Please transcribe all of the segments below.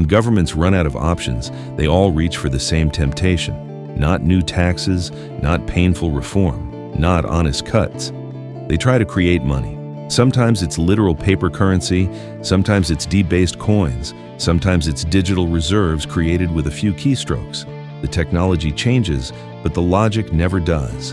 When governments run out of options, they all reach for the same temptation. Not new taxes, not painful reform, not honest cuts. They try to create money. Sometimes it's literal paper currency, sometimes it's debased coins, sometimes it's digital reserves created with a few keystrokes. The technology changes, but the logic never does.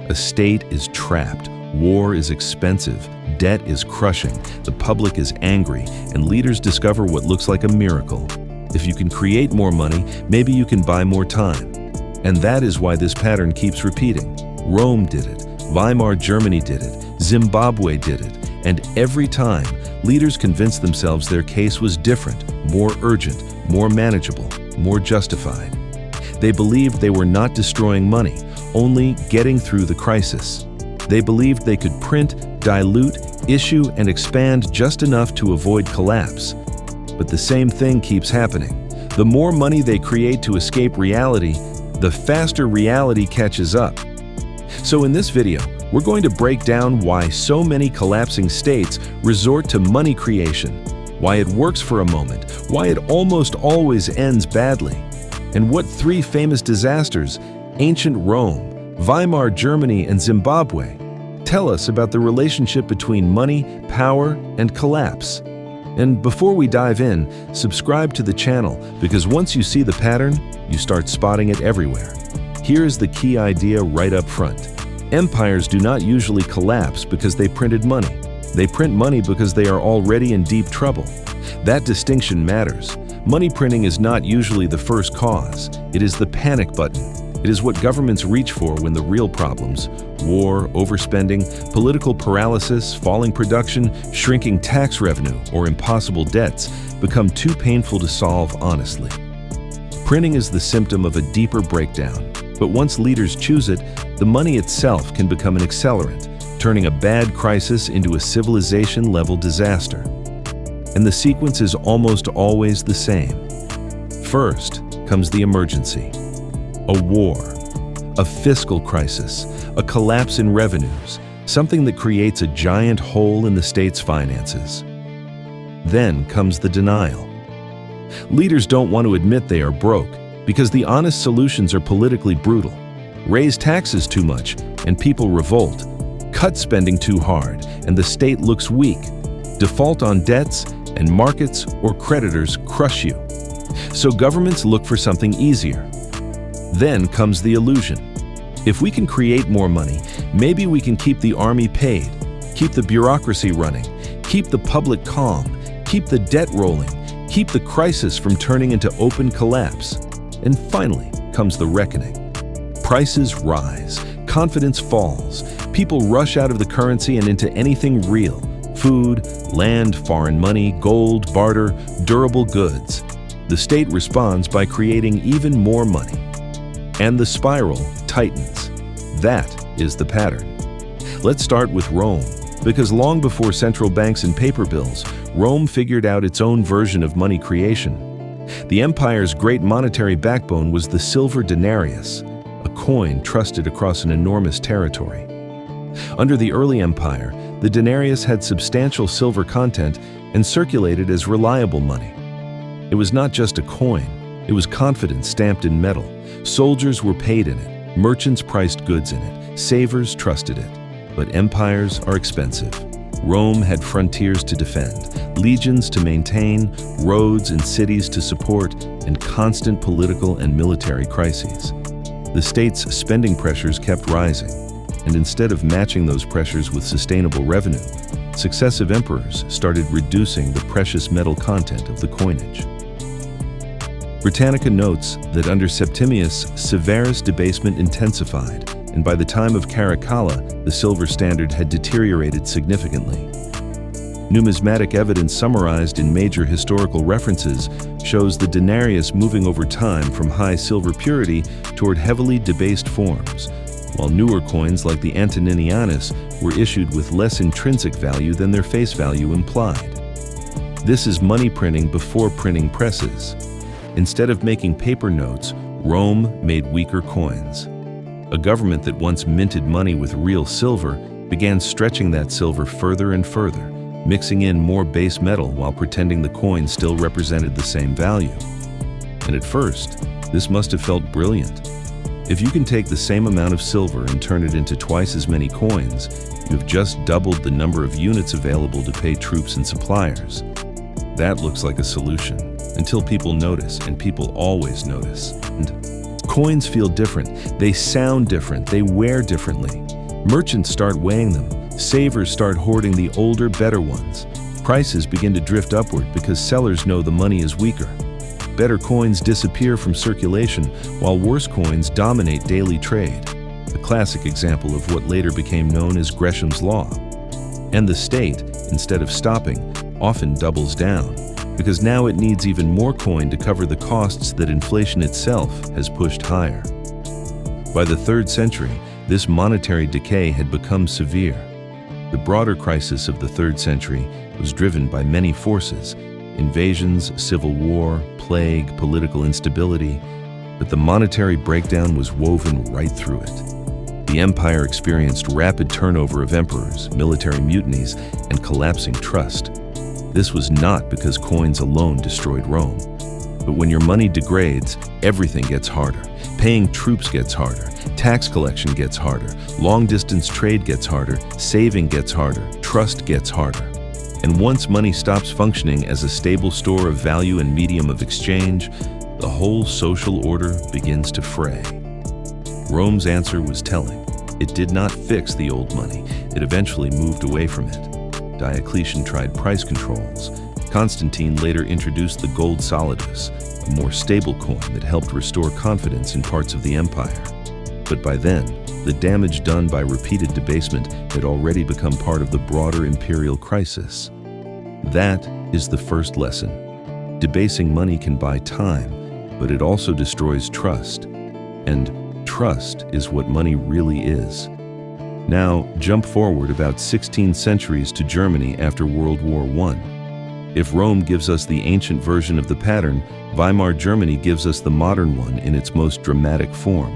A state is trapped, war is expensive, debt is crushing, the public is angry, and leaders discover what looks like a miracle. If you can create more money, maybe you can buy more time. And that is why this pattern keeps repeating. Rome did it, Weimar Germany did it, Zimbabwe did it, and every time, leaders convinced themselves their case was different, more urgent, more manageable, more justified. They believed they were not destroying money, only getting through the crisis. They believed they could print, dilute, issue, and expand just enough to avoid collapse. But the same thing keeps happening. The more money they create to escape reality, the faster reality catches up. So in this video, we're going to break down why so many collapsing states resort to money creation, why it works for a moment, why it almost always ends badly, and what three famous disasters, ancient Rome, Weimar Germany, and Zimbabwe, tell us about the relationship between money, power, and collapse. And before we dive in, subscribe to the channel, because once you see the pattern, you start spotting it everywhere. Here is the key idea right up front. Empires do not usually collapse because they printed money. They print money because they are already in deep trouble. That distinction matters. Money printing is not usually the first cause. It is the panic button. It is what governments reach for when the real problems, war, overspending, political paralysis, falling production, shrinking tax revenue, or impossible debts, become too painful to solve honestly. Printing is the symptom of a deeper breakdown, but once leaders choose it, the money itself can become an accelerant, turning a bad crisis into a civilization-level disaster. And the sequence is almost always the same. First comes the emergency. A war, a fiscal crisis, a collapse in revenues, something that creates a giant hole in the state's finances. Then comes the denial. Leaders don't want to admit they are broke because the honest solutions are politically brutal. Raise taxes too much and people revolt. Cut spending too hard and the state looks weak. Default on debts and markets or creditors crush you. So governments look for something easier. Then comes the illusion. If we can create more money, maybe we can keep the army paid, keep the bureaucracy running, keep the public calm, keep the debt rolling, keep the crisis from turning into open collapse. And finally comes the reckoning. Prices rise, confidence falls, people rush out of the currency and into anything real: food, land, foreign money, gold, barter, durable goods. The state responds by creating even more money. And the spiral tightens. That is the pattern. Let's start with Rome, because long before central banks and paper bills, Rome figured out its own version of money creation. The empire's great monetary backbone was the silver denarius, a coin trusted across an enormous territory. Under the early empire, the denarius had substantial silver content and circulated as reliable money. It was not just a coin, it was confidence stamped in metal. Soldiers were paid in it, merchants priced goods in it, savers trusted it. But empires are expensive. Rome had frontiers to defend, legions to maintain, roads and cities to support, and constant political and military crises. The state's spending pressures kept rising, and instead of matching those pressures with sustainable revenue, successive emperors started reducing the precious metal content of the coinage. Britannica notes that under Septimius, Severus debasement intensified, and by the time of Caracalla, the silver standard had deteriorated significantly. Numismatic evidence summarized in major historical references shows the denarius moving over time from high silver purity toward heavily debased forms, while newer coins like the Antoninianus were issued with less intrinsic value than their face value implied. This is money printing before printing presses. Instead of making paper notes, Rome made weaker coins. A government that once minted money with real silver began stretching that silver further and further, mixing in more base metal while pretending the coin still represented the same value. And at first, this must have felt brilliant. If you can take the same amount of silver and turn it into twice as many coins, you've just doubled the number of units available to pay troops and suppliers. That looks like a solution, until people notice, and people always notice. And coins feel different, they sound different, they wear differently. Merchants start weighing them, savers start hoarding the older, better ones. Prices begin to drift upward because sellers know the money is weaker. Better coins disappear from circulation, while worse coins dominate daily trade. A classic example of what later became known as Gresham's Law. And the state, instead of stopping, often doubles down, because now it needs even more coin to cover the costs that inflation itself has pushed higher. By the 3rd century, this monetary decay had become severe. The broader crisis of the 3rd century was driven by many forces: invasions, civil war, plague, political instability, but the monetary breakdown was woven right through it. The empire experienced rapid turnover of emperors, military mutinies, and collapsing trust. This was not because coins alone destroyed Rome. But when your money degrades, everything gets harder. Paying troops gets harder, tax collection gets harder, long-distance trade gets harder, saving gets harder, trust gets harder. And once money stops functioning as a stable store of value and medium of exchange, the whole social order begins to fray. Rome's answer was telling. It did not fix the old money. It eventually moved away from it. Diocletian tried price controls. Constantine later introduced the gold solidus, a more stable coin that helped restore confidence in parts of the empire. But by then, the damage done by repeated debasement had already become part of the broader imperial crisis. That is the first lesson. Debasing money can buy time, but it also destroys trust. And trust is what money really is. Now, jump forward about 16 centuries to Germany after World War I. If Rome gives us the ancient version of the pattern, Weimar Germany gives us the modern one in its most dramatic form.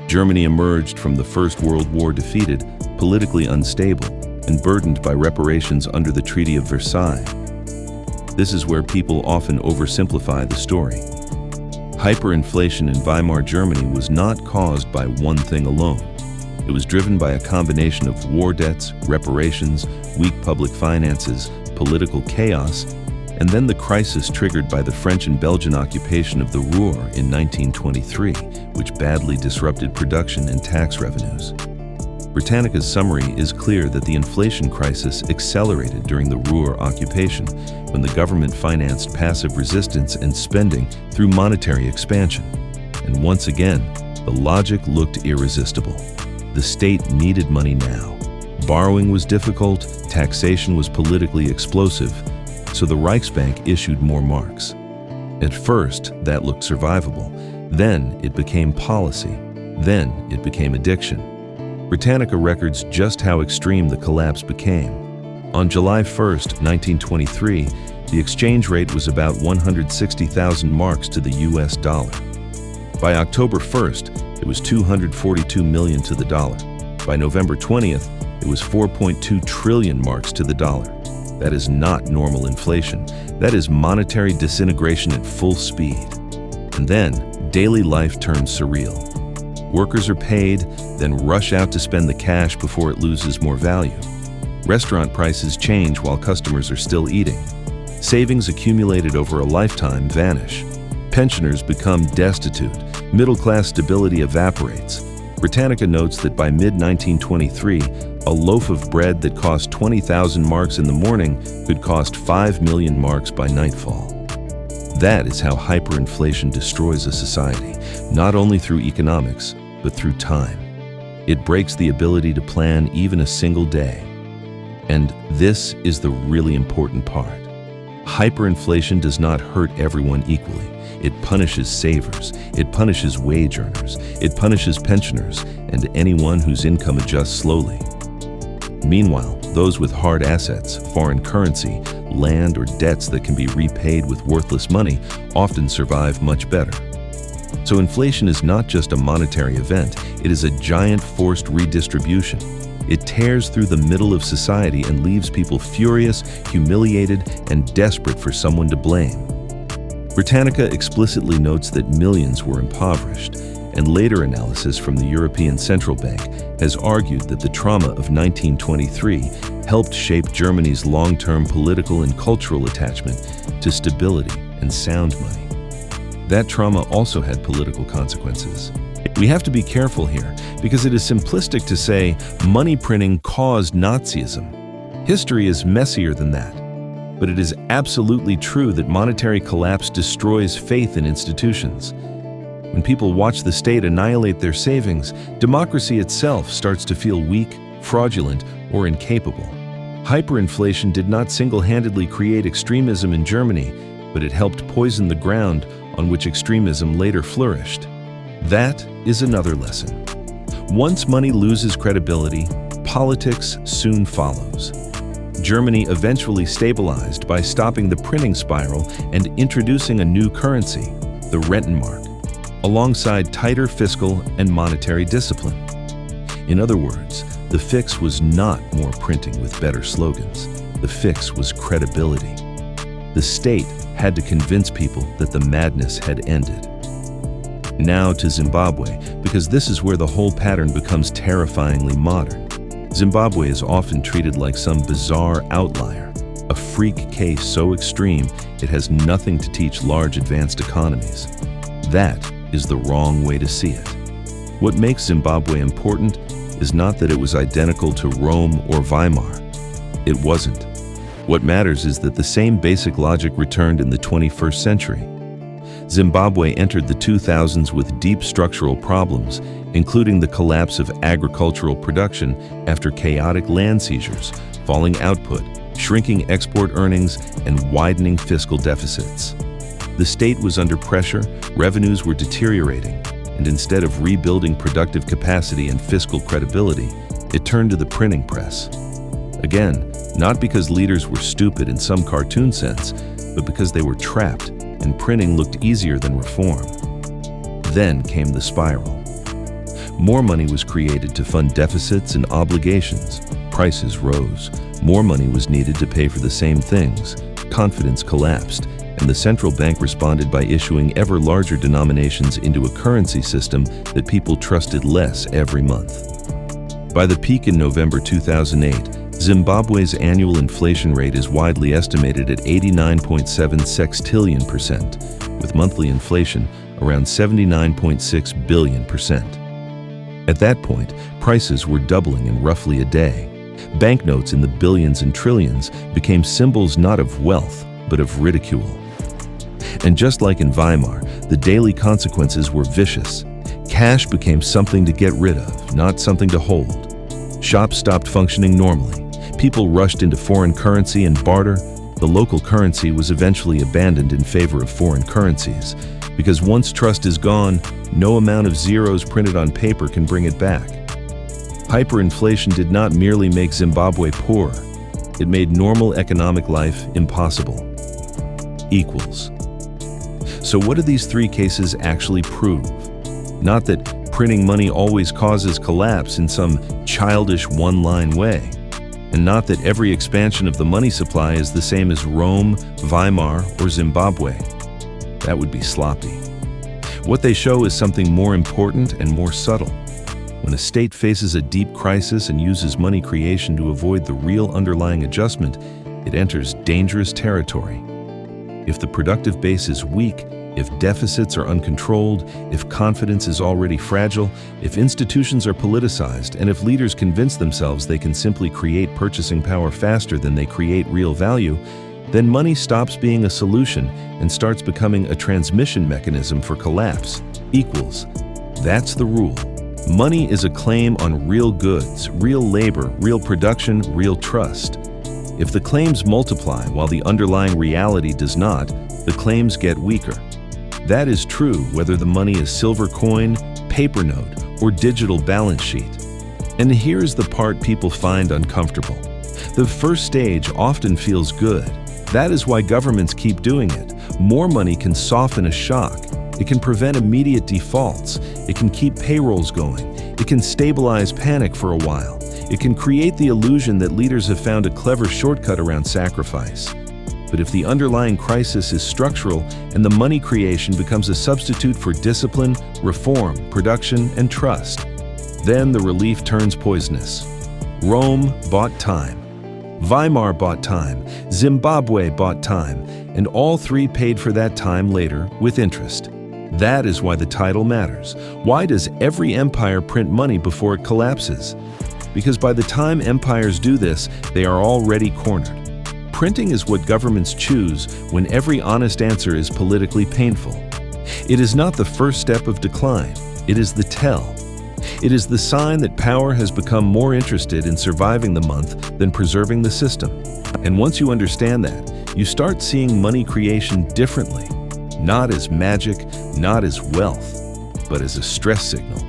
Germany emerged from the First World War defeated, politically unstable, and burdened by reparations under the Treaty of Versailles. This is where people often oversimplify the story. Hyperinflation in Weimar Germany was not caused by one thing alone. It was driven by a combination of war debts, reparations, weak public finances, political chaos, and then the crisis triggered by the French and Belgian occupation of the Ruhr in 1923, which badly disrupted production and tax revenues. Britannica's summary is clear that the inflation crisis accelerated during the Ruhr occupation, when the government financed passive resistance and spending through monetary expansion. And once again, the logic looked irresistible. The state needed money now. Borrowing was difficult, taxation was politically explosive, so the Reichsbank issued more marks. At first, that looked survivable. Then it became policy. Then it became addiction. Britannica records just how extreme the collapse became. On July 1st, 1923, the exchange rate was about 160,000 marks to the US dollar. By October 1st, it was 242 million to the dollar. By November 20th, it was 4.2 trillion marks to the dollar. That is not normal inflation. That is monetary disintegration at full speed. And then, daily life turns surreal. Workers are paid, then rush out to spend the cash before it loses more value. Restaurant prices change while customers are still eating. Savings accumulated over a lifetime vanish. Pensioners become destitute. Middle-class stability evaporates. Britannica notes that by mid-1923, a loaf of bread that cost 20,000 marks in the morning could cost 5 million marks by nightfall. That is how hyperinflation destroys a society, not only through economics, but through time. It breaks the ability to plan even a single day. And this is the really important part. Hyperinflation does not hurt everyone equally. It punishes savers, it punishes wage earners, it punishes pensioners, and anyone whose income adjusts slowly. Meanwhile, those with hard assets, foreign currency, land, or debts that can be repaid with worthless money often survive much better. So inflation is not just a monetary event, it is a giant forced redistribution. It tears through the middle of society and leaves people furious, humiliated, and desperate for someone to blame. Britannica explicitly notes that millions were impoverished, and later analysis from the European Central Bank has argued that the trauma of 1923 helped shape Germany's long-term political and cultural attachment to stability and sound money. That trauma also had political consequences. We have to be careful here, because it is simplistic to say money printing caused Nazism. History is messier than that. But it is absolutely true that monetary collapse destroys faith in institutions. When people watch the state annihilate their savings, democracy itself starts to feel weak, fraudulent, or incapable. Hyperinflation did not single-handedly create extremism in Germany, but it helped poison the ground on which extremism later flourished. That is another lesson. Once money loses credibility, politics soon follows. Germany eventually stabilized by stopping the printing spiral and introducing a new currency, the Rentenmark, alongside tighter fiscal and monetary discipline. In other words, the fix was not more printing with better slogans. The fix was credibility. The state had to convince people that the madness had ended. Now to Zimbabwe, because this is where the whole pattern becomes terrifyingly modern. Zimbabwe is often treated like some bizarre outlier, a freak case so extreme it has nothing to teach large advanced economies. That is the wrong way to see it. What makes Zimbabwe important is not that it was identical to Rome or Weimar. It wasn't. What matters is that the same basic logic returned in the 21st century. Zimbabwe entered the 2000s with deep structural problems, including the collapse of agricultural production after chaotic land seizures, falling output, shrinking export earnings, and widening fiscal deficits. The state was under pressure, revenues were deteriorating, and instead of rebuilding productive capacity and fiscal credibility, it turned to the printing press. Again, not because leaders were stupid in some cartoon sense, but because they were trapped, and printing looked easier than reform. Then came the spiral. More money was created to fund deficits and obligations. Prices rose. More money was needed to pay for the same things. Confidence collapsed, and the central bank responded by issuing ever larger denominations into a currency system that people trusted less every month. By the peak in November 2008, Zimbabwe's annual inflation rate is widely estimated at 89.7 sextillion%, with monthly inflation around 79.6 billion%. At that point, prices were doubling in roughly a day. Banknotes in the billions and trillions became symbols not of wealth, but of ridicule. And just like in Weimar, the daily consequences were vicious. Cash became something to get rid of, not something to hold. Shops stopped functioning normally. People rushed into foreign currency and barter. The local currency was eventually abandoned in favor of foreign currencies, because once trust is gone, no amount of zeros printed on paper can bring it back. Hyperinflation did not merely make Zimbabwe poor, it made normal economic life impossible. Equals. So what do these three cases actually prove? Not that printing money always causes collapse in some childish one-line way, and not that every expansion of the money supply is the same as Rome, Weimar, or Zimbabwe. That would be sloppy. What they show is something more important and more subtle. When a state faces a deep crisis and uses money creation to avoid the real underlying adjustment, it enters dangerous territory. If the productive base is weak, if deficits are uncontrolled, if confidence is already fragile, if institutions are politicized, and if leaders convince themselves they can simply create purchasing power faster than they create real value, then money stops being a solution and starts becoming a transmission mechanism for collapse. Equals. That's the rule. Money is a claim on real goods, real labor, real production, real trust. If the claims multiply while the underlying reality does not, the claims get weaker. That is true whether the money is silver coin, paper note, or digital balance sheet. And here's the part people find uncomfortable. The first stage often feels good. That is why governments keep doing it. More money can soften a shock. It can prevent immediate defaults. It can keep payrolls going. It can stabilize panic for a while. It can create the illusion that leaders have found a clever shortcut around sacrifice. But if the underlying crisis is structural and the money creation becomes a substitute for discipline, reform, production, and trust, then the relief turns poisonous. Rome bought time. Weimar bought time. Zimbabwe bought time. And all three paid for that time later with interest. That is why the title matters. Why does every empire print money before it collapses? Because by the time empires do this, they are already cornered. Printing is what governments choose when every honest answer is politically painful. It is not the first step of decline. It is the tell. It is the sign that power has become more interested in surviving the month than preserving the system. And once you understand that, you start seeing money creation differently. Not as magic, not as wealth, but as a stress signal.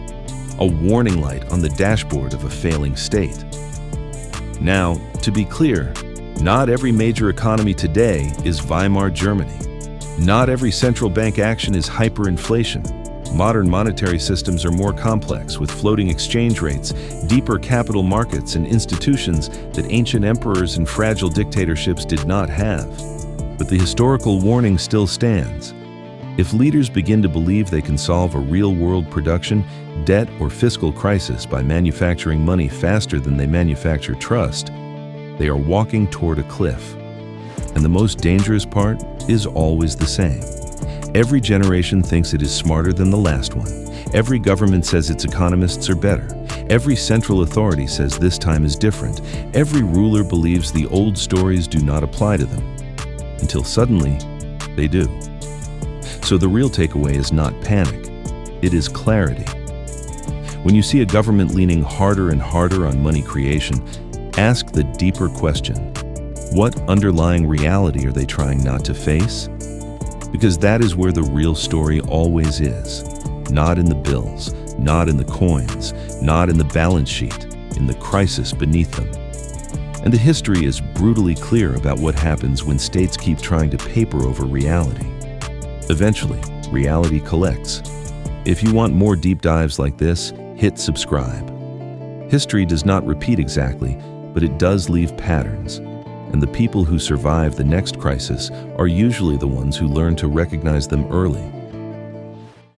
A warning light on the dashboard of a failing state. Now, to be clear, not every major economy today is Weimar Germany. Not every central bank action is hyperinflation. Modern monetary systems are more complex, with floating exchange rates, deeper capital markets, and institutions that ancient emperors and fragile dictatorships did not have. But the historical warning still stands. If leaders begin to believe they can solve a real-world production, debt, or fiscal crisis by manufacturing money faster than they manufacture trust, they are walking toward a cliff. And the most dangerous part is always the same. Every generation thinks it is smarter than the last one. Every government says its economists are better. Every central authority says this time is different. Every ruler believes the old stories do not apply to them. Until suddenly, they do. So the real takeaway is not panic. It is clarity. When you see a government leaning harder and harder on money creation, ask the deeper question. What underlying reality are they trying not to face? Because that is where the real story always is. Not in the bills, not in the coins, not in the balance sheet, in the crisis beneath them. And the history is brutally clear about what happens when states keep trying to paper over reality. Eventually, reality collects. If you want more deep dives like this, hit subscribe. History does not repeat exactly, but it does leave patterns. And the people who survive the next crisis are usually the ones who learn to recognize them early.